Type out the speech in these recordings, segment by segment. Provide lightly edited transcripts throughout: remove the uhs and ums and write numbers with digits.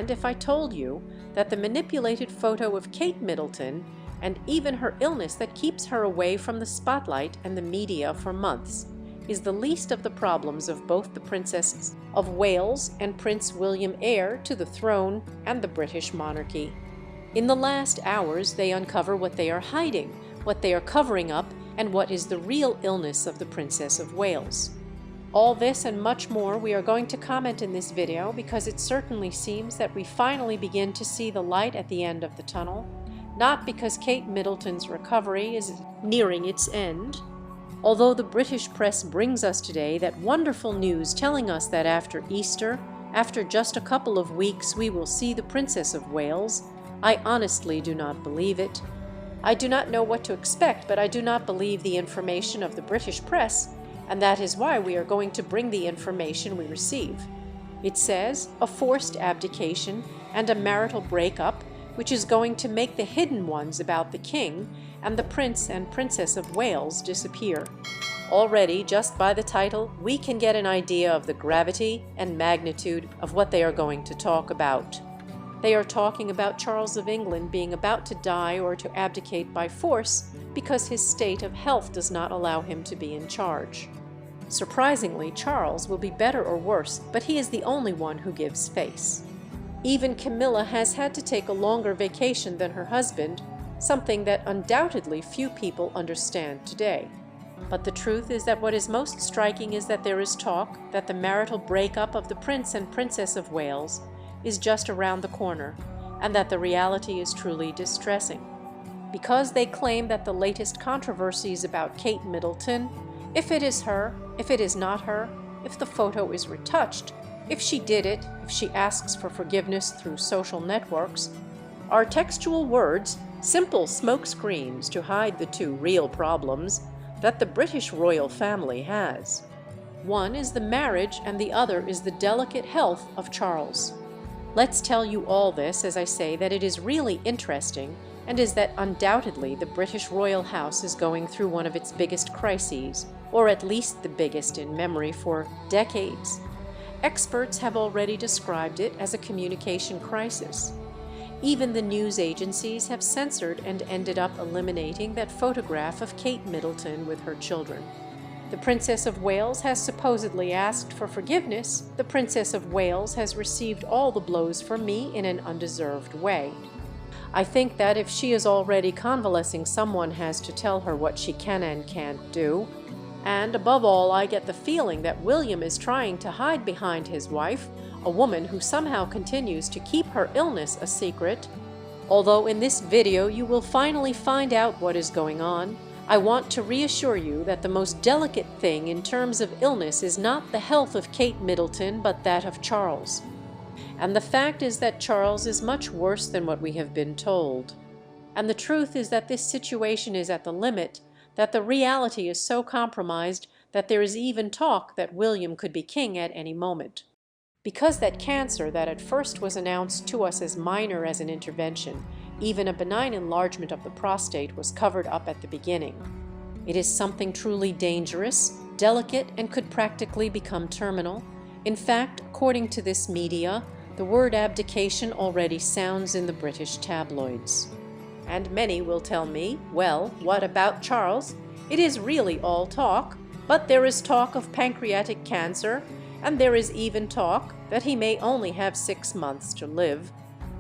And if I told you that the manipulated photo of Kate Middleton, and even her illness that keeps her away from the spotlight and the media for months, is the least of the problems of both the Princesses of Wales and Prince William, heir to the throne and the British monarchy. In the last hours they uncover what they are hiding, what they are covering up, and what is the real illness of the Princess of Wales. All this and much more we are going to comment in this video, because it certainly seems that we finally begin to see the light at the end of the tunnel, not because Kate Middleton's recovery is nearing its end. Although the British press brings us today that wonderful news telling us that after Easter, after just a couple of weeks, we will see the Princess of Wales, I honestly do not believe it. I do not know what to expect, but I do not believe the information of the British press, and that is why we are going to bring the information we receive. It says a forced abdication and a marital breakup, which is going to make the hidden ones about the king and the Prince and Princess of Wales disappear. Already, just by the title, we can get an idea of the gravity and magnitude of what they are going to talk about. They are talking about Charles of England being about to die or to abdicate by force because his state of health does not allow him to be in charge. Surprisingly, Charles will be better or worse, but he is the only one who gives face. Even Camilla has had to take a longer vacation than her husband, something that undoubtedly few people understand today. But the truth is that what is most striking is that there is talk that the marital breakup of the Prince and Princess of Wales is just around the corner, and that the reality is truly distressing. Because they claim that the latest controversies about Kate Middleton, if it is her, if it is not her, if the photo is retouched, if she did it, if she asks for forgiveness through social networks, are textual words, simple smokescreens to hide the two real problems that the British royal family has. One is the marriage and the other is the delicate health of Charles. Let's tell you all this as I say that it is really interesting, and is that undoubtedly the British royal house is going through one of its biggest crises, or at least the biggest in memory for decades. Experts have already described it as a communication crisis. Even the news agencies have censored and ended up eliminating that photograph of Kate Middleton with her children. The Princess of Wales has supposedly asked for forgiveness. The Princess of Wales has received all the blows from me in an undeserved way. I think that if she is already convalescing, someone has to tell her what she can and can't do. And above all, I get the feeling that William is trying to hide behind his wife, a woman who somehow continues to keep her illness a secret. Although in this video you will finally find out what is going on, I want to reassure you that the most delicate thing in terms of illness is not the health of Kate Middleton, but that of Charles. And the fact is that Charles is much worse than what we have been told. And the truth is that this situation is at the limit, that the reality is so compromised that there is even talk that William could be king at any moment. Because that cancer that at first was announced to us as minor as an intervention, even a benign enlargement of the prostate, was covered up at the beginning. It is something truly dangerous, delicate, and could practically become terminal. In fact, according to this media, the word abdication already sounds in the British tabloids. And many will tell me, well, what about Charles? It is really all talk, but there is talk of pancreatic cancer, and there is even talk that he may only have 6 months to live.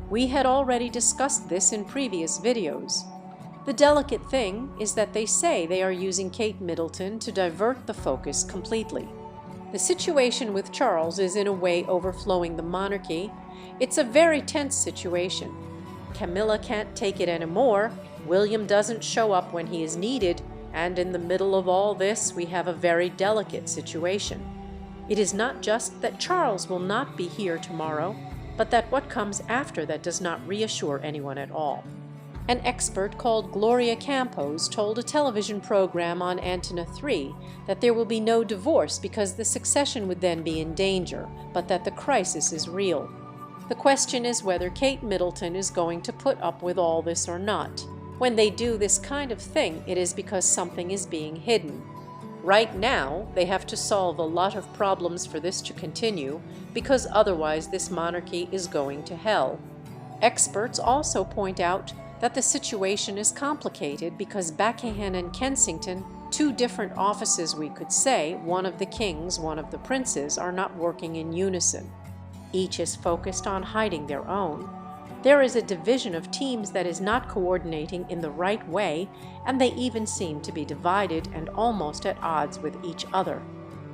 We had already discussed this in previous videos. The delicate thing is that they say they are using Kate Middleton to divert the focus completely. The situation with Charles is in a way overflowing the monarchy. It's a very tense situation. Camilla can't take it anymore, William doesn't show up when he is needed, and in the middle of all this we have a very delicate situation. It is not just that Charles will not be here tomorrow, but that what comes after that does not reassure anyone at all. An expert called Gloria Campos told a television program on Antena 3 that there will be no divorce because the succession would then be in danger, but that the crisis is real. The question is whether Kate Middleton is going to put up with all this or not. When they do this kind of thing, it is because something is being hidden. Right now, they have to solve a lot of problems for this to continue, because otherwise this monarchy is going to hell. Experts also point out that the situation is complicated because Buckingham and Kensington, two different offices we could say, one of the kings, one of the princes, are not working in unison. Each is focused on hiding their own. There is a division of teams that is not coordinating in the right way, and they even seem to be divided and almost at odds with each other.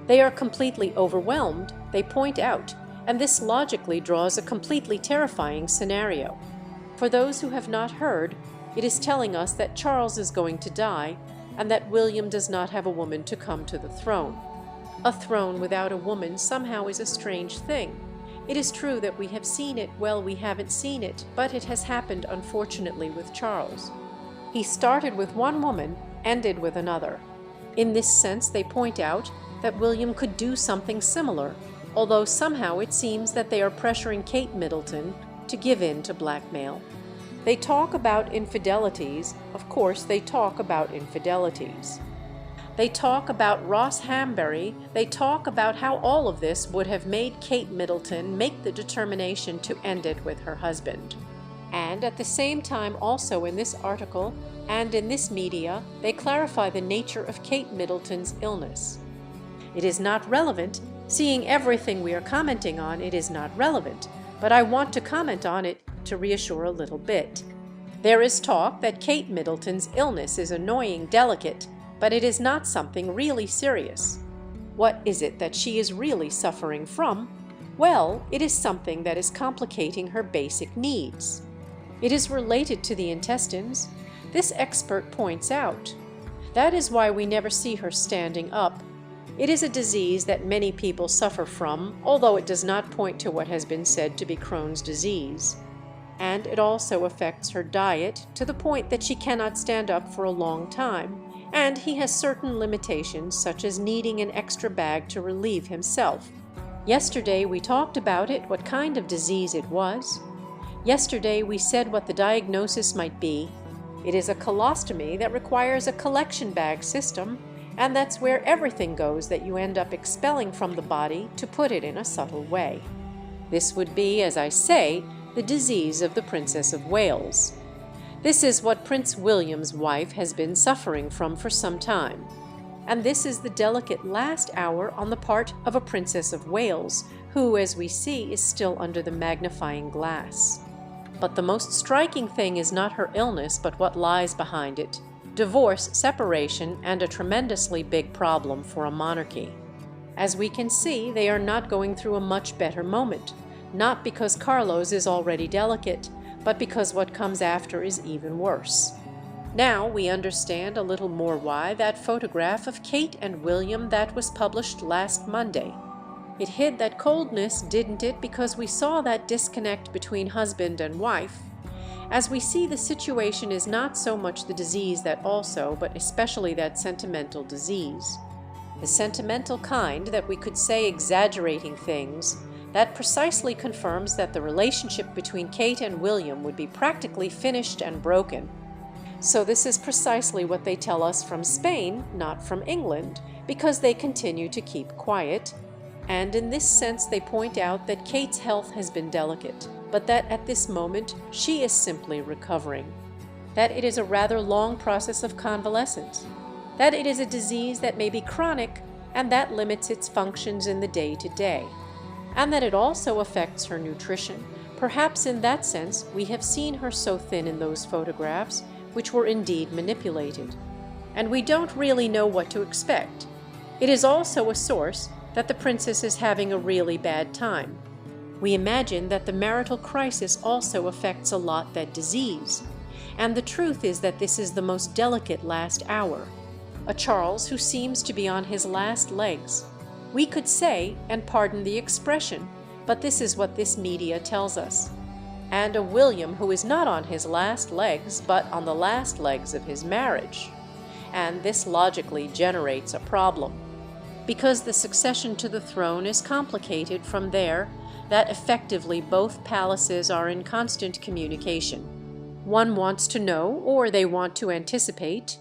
They are completely overwhelmed, they point out, and this logically draws a completely terrifying scenario. For those who have not heard, it is telling us that Charles is going to die, and that William does not have a woman to come to the throne. A throne without a woman somehow is a strange thing. It is true that we have seen it, well, we haven't seen it, but it has happened unfortunately with Charles. He started with one woman, ended with another. In this sense, they point out that William could do something similar, although somehow it seems that they are pressuring Kate Middleton to give in to blackmail. They talk about infidelities. Of course, they talk about infidelities. They talk about Ross Hambury. They talk about how all of this would have made Kate Middleton make the determination to end it with her husband. And at the same time, also in this article and in this media, they clarify the nature of Kate Middleton's illness. It is not relevant. Seeing everything we are commenting on, it is not relevant, but I want to comment on it to reassure a little bit. There is talk that Kate Middleton's illness is annoying, delicate, but it is not something really serious. What is it that she is really suffering from? Well, it is something that is complicating her basic needs. It is related to the intestines. This expert points out. That is why we never see her standing up. It is a disease that many people suffer from, although it does not point to what has been said to be Crohn's disease. And it also affects her diet to the point that she cannot stand up for a long time, and he has certain limitations such as needing an extra bag to relieve himself. Yesterday we talked about it, what kind of disease it was. Yesterday we said what the diagnosis might be. It is a colostomy that requires a collection bag system, and that's where everything goes that you end up expelling from the body to put it in a subtle way. This would be, as I say, the disease of the Princess of Wales. This is what Prince William's wife has been suffering from for some time. And this is the delicate last hour on the part of a Princess of Wales, who, as we see, is still under the magnifying glass. But the most striking thing is not her illness, but what lies behind it. Divorce, separation, and a tremendously big problem for a monarchy. As we can see, they are not going through a much better moment, not because Carlos is already delicate, but because what comes after is even worse. Now we understand a little more why that photograph of Kate and William that was published last Monday. It hid that coldness, didn't it, because we saw that disconnect between husband and wife. As we see, the situation is not so much the disease that also, but especially that sentimental disease. The sentimental kind that we could say exaggerating things, that precisely confirms that the relationship between Kate and William would be practically finished and broken. So this is precisely what they tell us from Spain, not from England, because they continue to keep quiet. And in this sense they point out that Kate's health has been delicate, but that at this moment she is simply recovering. That it is a rather long process of convalescence. That it is a disease that may be chronic and that limits its functions in the day-to-day. And that it also affects her nutrition. Perhaps in that sense we have seen her so thin in those photographs, which were indeed manipulated. And we don't really know what to expect. It is also a source that the princess is having a really bad time. We imagine that the marital crisis also affects a lot that disease. And the truth is that this is the most delicate last hour. A Charles who seems to be on his last legs. We could say, and pardon the expression, but this is what this media tells us. And a William who is not on his last legs, but on the last legs of his marriage. And this logically generates a problem. Because the succession to the throne is complicated from there, that effectively both palaces are in constant communication. One wants to know, or they want to anticipate,